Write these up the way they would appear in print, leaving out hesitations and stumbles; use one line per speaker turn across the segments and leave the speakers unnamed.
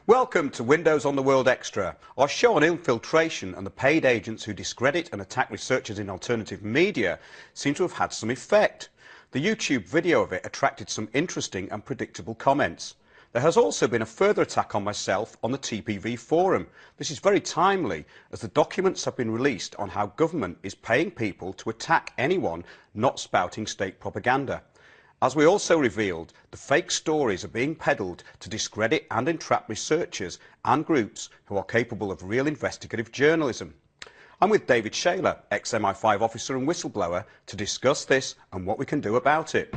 Welcome to Windows on the World Extra, our show on infiltration and the paid agents who discredit and attack researchers in alternative media seem to have had some effect. The YouTube video of it attracted some interesting and predictable comments. There has also been a further attack on myself on the TPV forum. This is very timely, as the documents have been released on how government is paying people to attack anyone not spouting state propaganda. As we also revealed, the fake stories are being peddled to discredit and entrap researchers and groups who are capable of real investigative journalism. I'm with David Shaler, ex-MI5 officer and whistleblower, to discuss this and what we can do about it.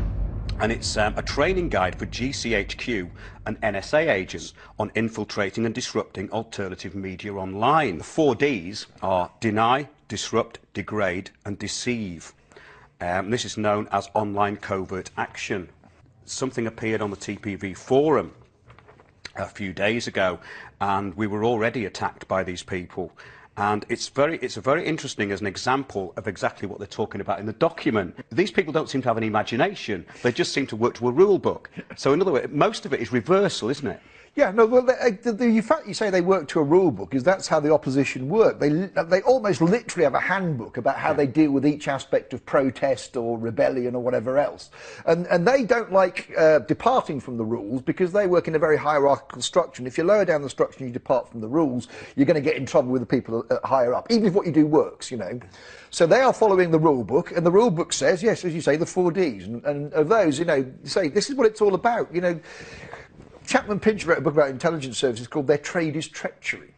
And it's a training guide for GCHQ and NSA agents on infiltrating and disrupting alternative media online. The 4 Ds are deny, disrupt, degrade and deceive. This is known as online covert action. Something appeared on the TPV forum a few days ago, and we were already attacked by these people. And it's very interesting as an example of exactly what they're talking about in the document. These people don't seem to have any imagination. They just seem to work to a rule book. So in other words, most of it is reversal, isn't it?
Yeah, no, well, the fact you say they work to a rule book is that's how the opposition work. They almost literally have a handbook about how they deal with each aspect of protest or rebellion or whatever else. And they don't like departing from the rules because they work in a very hierarchical structure. And if you lower down the structure and you depart from the rules, you're going to get in trouble with the people higher up, even if what you do works, you know. So they are following the rule book, and the rule book says, yes, as you say, the 4 Ds. And of those, you know, say, this is what it's all about, you know. Chapman Pinch wrote a book about intelligence services called Their Trade is Treachery.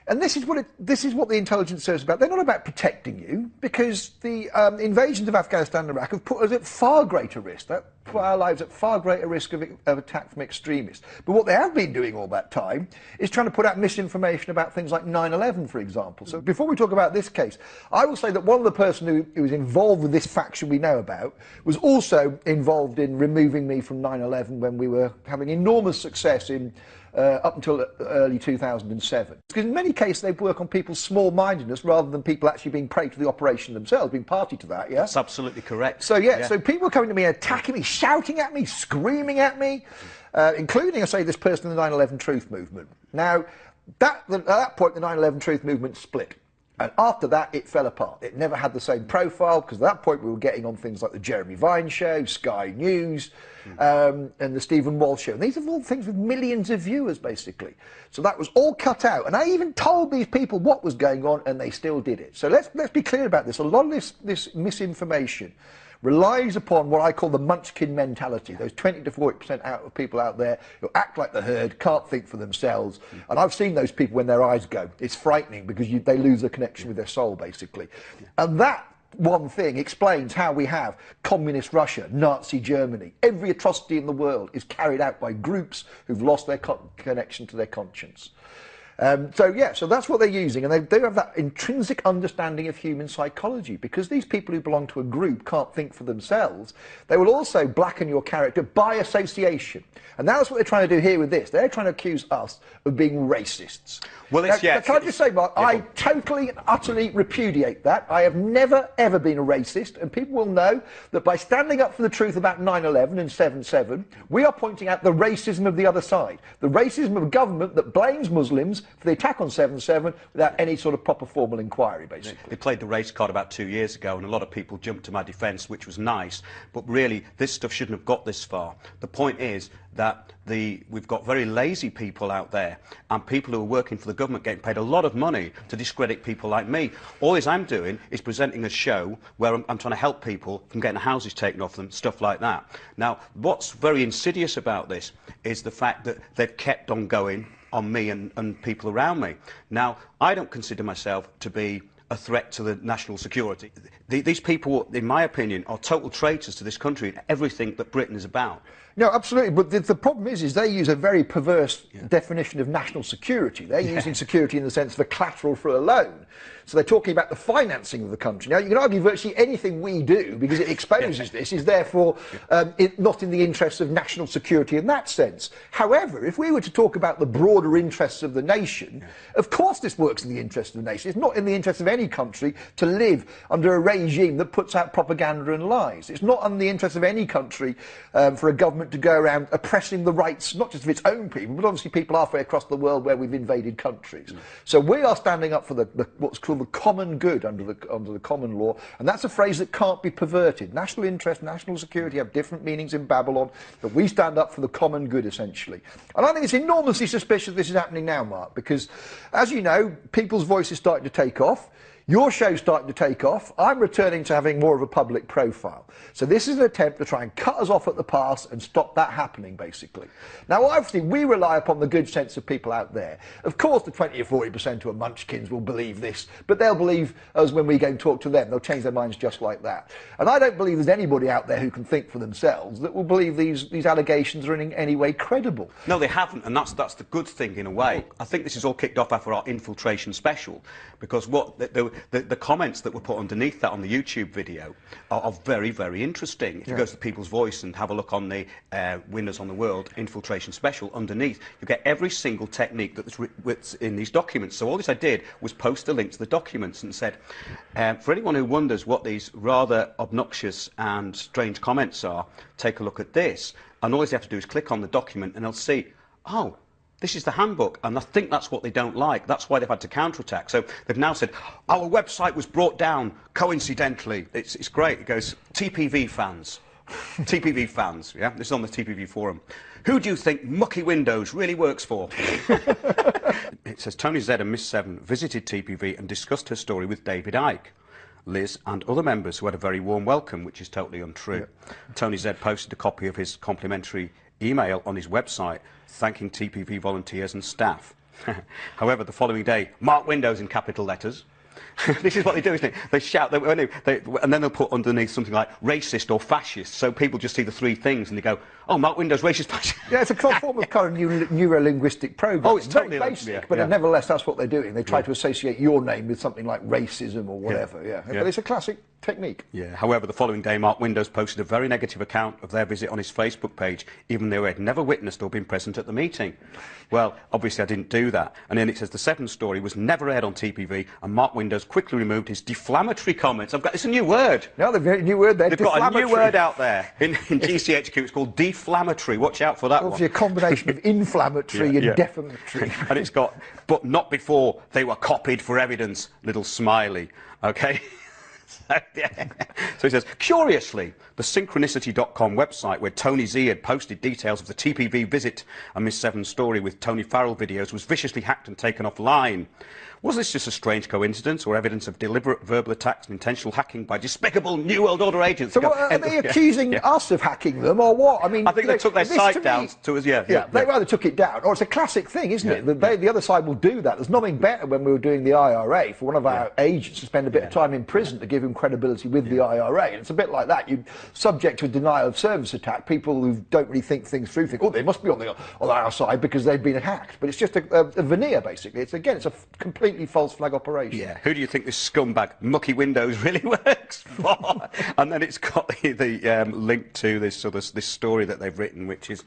And this is what the intelligence service is about. They're not about protecting you, because the invasions of Afghanistan and Iraq have put us at far greater risk. That put our lives at far greater risk of attack from extremists. But what they have been doing all that time is trying to put out misinformation about things like 9/11, for example. So before we talk about this case, I will say that one of the person who was involved with this faction we know about was also involved in removing me from 9/11 when we were having enormous success in up until early 2007. Because in many cases they work on people's small-mindedness rather than people actually being prey to the operation themselves, being party to that, yeah?
That's absolutely correct.
So, yeah, so people coming to me, attacking me, shouting at me, screaming at me, including, I say, this person in the 9/11 Truth Movement. Now, at that point, the 9/11 Truth Movement split. And after that, it fell apart. It never had the same profile, because at that point we were getting on things like the Jeremy Vine Show, Sky News, and the Stephen Walsh Show. And these are all things with millions of viewers, basically. So that was all cut out. And I even told these people what was going on, and they still did it. So let's be clear about this. A lot of this misinformation relies upon what I call the Munchkin mentality, those 20 to 40% of people out there who act like the herd, can't think for themselves. And I've seen those people when their eyes go. It's frightening, because they lose a connection with their soul, basically. And that one thing explains how we have communist Russia, Nazi Germany. Every atrocity in the world is carried out by groups who've lost their connection to their conscience. So that's what they're using, and they do have that intrinsic understanding of human psychology, because these people who belong to a group can't think for themselves. They will also blacken your character by association, and that's what they're trying to do here with this. They're trying to accuse us of being racists.
Well, can
I just say, Mark, I totally and utterly repudiate that. I have never, ever been a racist, and people will know that by standing up for the truth about 9/11 and 7/7, we are pointing out the racism of the other side, the racism of a government that blames Muslims for the attack on 7/7 without any sort of proper formal inquiry, basically.
They played the race card about 2 years ago, and a lot of people jumped to my defence, which was nice, but really this stuff shouldn't have got this far. The point is that we've got very lazy people out there, and people who are working for the government getting paid a lot of money to discredit people like me. All I'm doing is presenting a show where I'm trying to help people from getting houses taken off them, stuff like that. Now, what's very insidious about this is the fact that they've kept on going on me and people around me. Now, I don't consider myself to be a threat to the national security. These people, in my opinion, are total traitors to this country and everything that Britain is about.
No, absolutely. But the problem is they use a very perverse definition of national security. They're using security in the sense of a collateral for a loan. So they're talking about the financing of the country. Now, you can argue virtually anything we do, because it exposes this, is therefore not in the interests of national security in that sense. However, if we were to talk about the broader interests of the nation, of course this works in the interest of the nation. It's not in the interest of any country to live under a regime that puts out propaganda and lies. It's not in the interest of any country for a government government to go around oppressing the rights, not just of its own people, but obviously people halfway across the world where we've invaded countries. So we are standing up for what's called the common good under the common law, and that's a phrase that can't be perverted. National interest, national security have different meanings in Babylon, but we stand up for the common good, essentially. And I think it's enormously suspicious this is happening now, Mark, because, as you know, people's voice is starting to take off. Your show's starting to take off. I'm returning to having more of a public profile. So this is an attempt to try and cut us off at the pass and stop that happening, basically. Now, obviously, we rely upon the good sense of people out there. Of course, the 20 or 40% who are munchkins will believe this, but they'll believe us when we go and talk to them. They'll change their minds just like that. And I don't believe there's anybody out there who can think for themselves that will believe these allegations are in any way credible.
No, they haven't, and that's the good thing in a way. I think this is all kicked off after our infiltration special, because what the comments that were put underneath that on the YouTube video are very, very interesting. If you go to the People's Voice and have a look on the Winners on the World infiltration special, underneath you get every single technique that's in these documents. So all this I did was post a link to the documents and said, for anyone who wonders what these rather obnoxious and strange comments are, take a look at this. And all they have to do is click on the document and they'll see, oh, this is the handbook, and I think that's what they don't like. That's why they've had to counterattack. So they've now said, our website was brought down coincidentally. It's great. It goes, TPV fans. TPV fans, yeah? This is on the TPV forum. Who do you think Mucky Windows really works for? It says, Tony Z and Miss Seven visited TPV and discussed her story with David Icke, Liz and other members who had a very warm welcome, which is totally untrue. Yeah. Tony Z posted a copy of his complimentary email on his website thanking TPV volunteers and staff. However, the following day, Mark Windows in capital letters. This is what they do, isn't it? They shout, and then they'll put underneath something like racist or fascist, so people just see the three things and they go, oh, Mark Windows, racist, fascist.
Yeah, it's a form of kind of neuro-linguistic program.
Oh, it's totally
very basic, but nevertheless, that's what they're doing. They try to associate your name with something like racism or whatever, But it's a classic technique.
Yeah, however, the following day, Mark Windows posted a very negative account of their visit on his Facebook page, even though he had never witnessed or been present at the meeting. Well, obviously I didn't do that. And then it says the Seven story was never aired on TPV, and Mark Windows quickly removed his deflammatory comments. It's a new word.
No, the new word there.
They've got a new word out there in GCHQ. It's called deflammatory. Watch out for that one.
Obviously a combination of inflammatory and defamatory.
And it's got, but not before they were copied for evidence, little smiley. Okay? So he says, curiously, the synchronicity.com website where Tony Z had posted details of the TPV visit and Miss Seven's story with Tony Farrell videos was viciously hacked and taken offline. Was this just a strange coincidence or evidence of deliberate verbal attacks and intentional hacking by despicable New World Order agents?
So are they accusing us of hacking them or what? I mean,
I think they took their site down to us,
they either took it down, or it's a classic thing, isn't it? The other side will do that. There's nothing better when we were doing the IRA for one of our agents to spend a bit of time in prison to give him credibility with the IRA. And it's a bit like that. You subject to a denial of service attack. People who don't really think things through think, oh, they must be on our side because they've been hacked. But it's just a veneer, basically. It's a completely false flag operation.
Yeah. Who do you think this scumbag Mucky Windows really works for? And then it's got the link to this story that they've written, which is,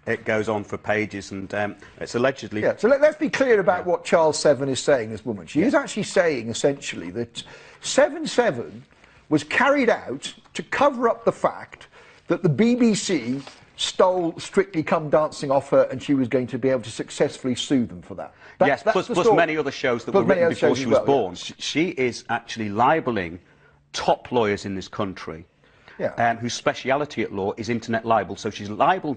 it goes on for pages, and it's allegedly...
Yeah, so let's be clear about what Charles Seven is saying, this woman. She is actually saying, essentially, that 7/7 was carried out to cover up the fact that the BBC stole Strictly Come Dancing off her, and she was going to be able to successfully sue them for that.
Yes, plus many other shows that were written before she was born. She is actually libelling top lawyers in this country, whose speciality at law is internet libel. So she's libel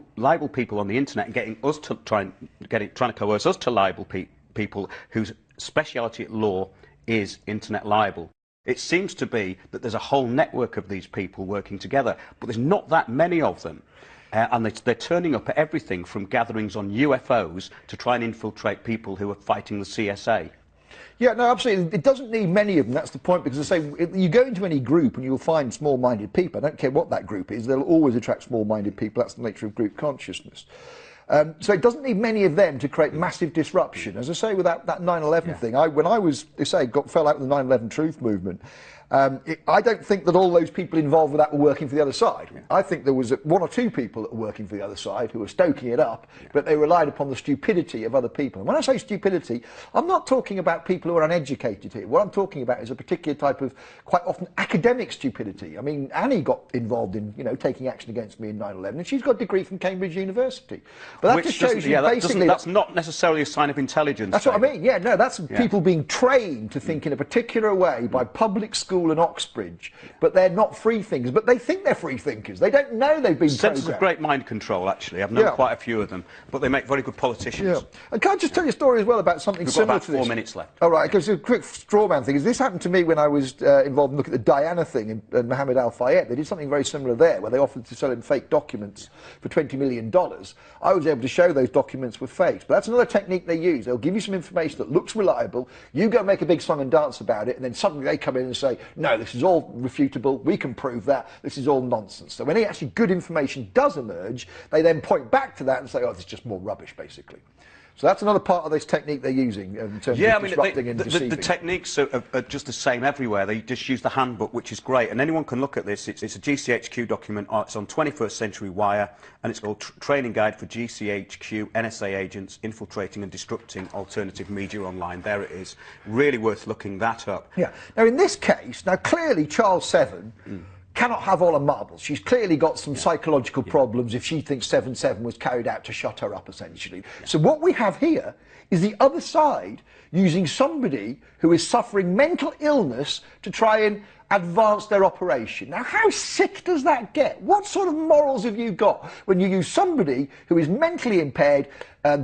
people on the internet and getting us to trying to coerce us to libel people whose speciality at law is internet libel. It seems to be that there's a whole network of these people working together, but there's not that many of them. And they're turning up at everything from gatherings on UFOs to try and infiltrate people who are fighting the CSA.
Yeah, no, absolutely. It doesn't need many of them, that's the point, because I say, you go into any group and you'll find small-minded people. I don't care what that group is, they'll always attract small-minded people. That's the nature of group consciousness. So it doesn't need many of them to create massive disruption. As I say, with that 9/11 thing, when I fell out with the 9/11 truth movement, I don't think that all those people involved with that were working for the other side. I think there was one or two people that were working for the other side who were stoking it up, but they relied upon the stupidity of other people. And when I say stupidity, I'm not talking about people who are uneducated here. What I'm talking about is a particular type of, quite often, academic stupidity. I mean, Annie got involved in, taking action against me in 9/11, and she's got a degree from Cambridge University. But that just shows you basically...
That's not necessarily a sign of intelligence.
That's what I mean, yeah, no, that's people being trained to think in a particular way by public school and Oxbridge, but they're not free thinkers, but they think they're free thinkers. They don't know they've been
Sense of great mind control, actually. I've known quite a few of them, but they make very good politicians.
And can I just tell you a story as well about something similar to this?
We've got about 4 minutes left.
All right, because a quick straw man thing is this happened to me when I was involved in looking at the Diana thing in Mohammed Al Fayed. They did something very similar there, where they offered to sell him fake documents for $20 million. I was able to show those documents were fakes, but that's another technique they use. They'll give you some information that looks reliable, you go make a big song and dance about it, and then suddenly they come in and say, no, this is all refutable, we can prove that, this is all nonsense. So when any actually good information does emerge, they then point back to that and say, oh, this is just more rubbish, basically. So that's another part of this technique they're using in terms of disrupting and deceiving.
The techniques are just the same everywhere. They just use the handbook, which is great, and anyone can look at this. It's a GCHQ document. It's on 21st Century Wire, and it's called Training Guide for GCHQ NSA Agents Infiltrating and Disrupting Alternative Media Online. There it is. Really worth looking that up.
Yeah. Now, in this case, clearly Charles Seven cannot have all her marbles. She's clearly got some psychological problems if she thinks 7/7 was carried out to shut her up, essentially. So what we have here is the other side using somebody who is suffering mental illness to try and advance their operation. Now, how sick does that get? What sort of morals have you got when you use somebody who is mentally impaired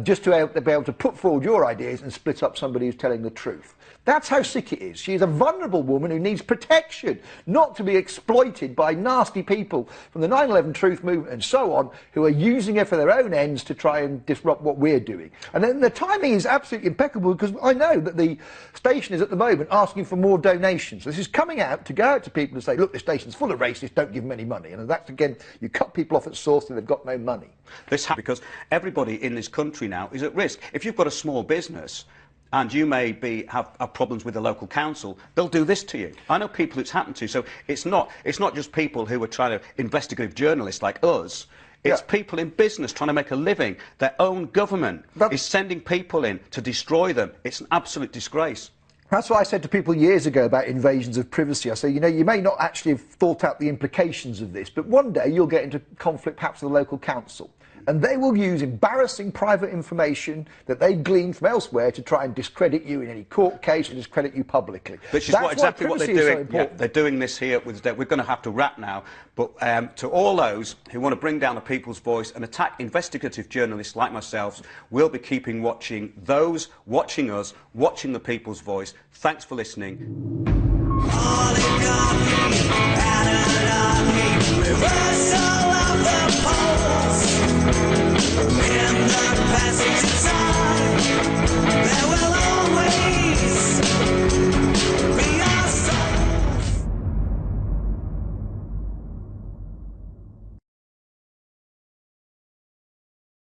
just to be able to put forward your ideas and split up somebody who's telling the truth? That's how sick it is. She is a vulnerable woman who needs protection, not to be exploited by nasty people from the 9/11 Truth Movement and so on, who are using her for their own ends to try and disrupt what we're doing. And then the timing is absolutely impeccable, because I know that the station is at the moment asking for more donations. This is coming out to go out to people and say, look, this station's full of racists, don't give them any money. And that's, again, you cut people off at source and they've got no money.
This happens because everybody in this country now is at risk. If you've got a small business, and you may have problems with the local council, they'll do this to you. I know people it's happened to. So it's not just people who are trying to, investigative journalists like us. It's people in business trying to make a living. Their own government is sending people in to destroy them. It's an absolute disgrace.
That's what I said to people years ago about invasions of privacy. I say, you may not actually have thought out the implications of this, but one day you'll get into conflict perhaps with the local council. And they will use embarrassing private information that they've gleaned from elsewhere to try and discredit you in any court case or discredit you publicly.
Which is exactly what they're doing. They're doing this here. We're going to have to wrap now. But to all those who want to bring down the people's voice and attack investigative journalists like myself, we'll be keeping watching those watching us, watching the people's voice. Thanks for listening.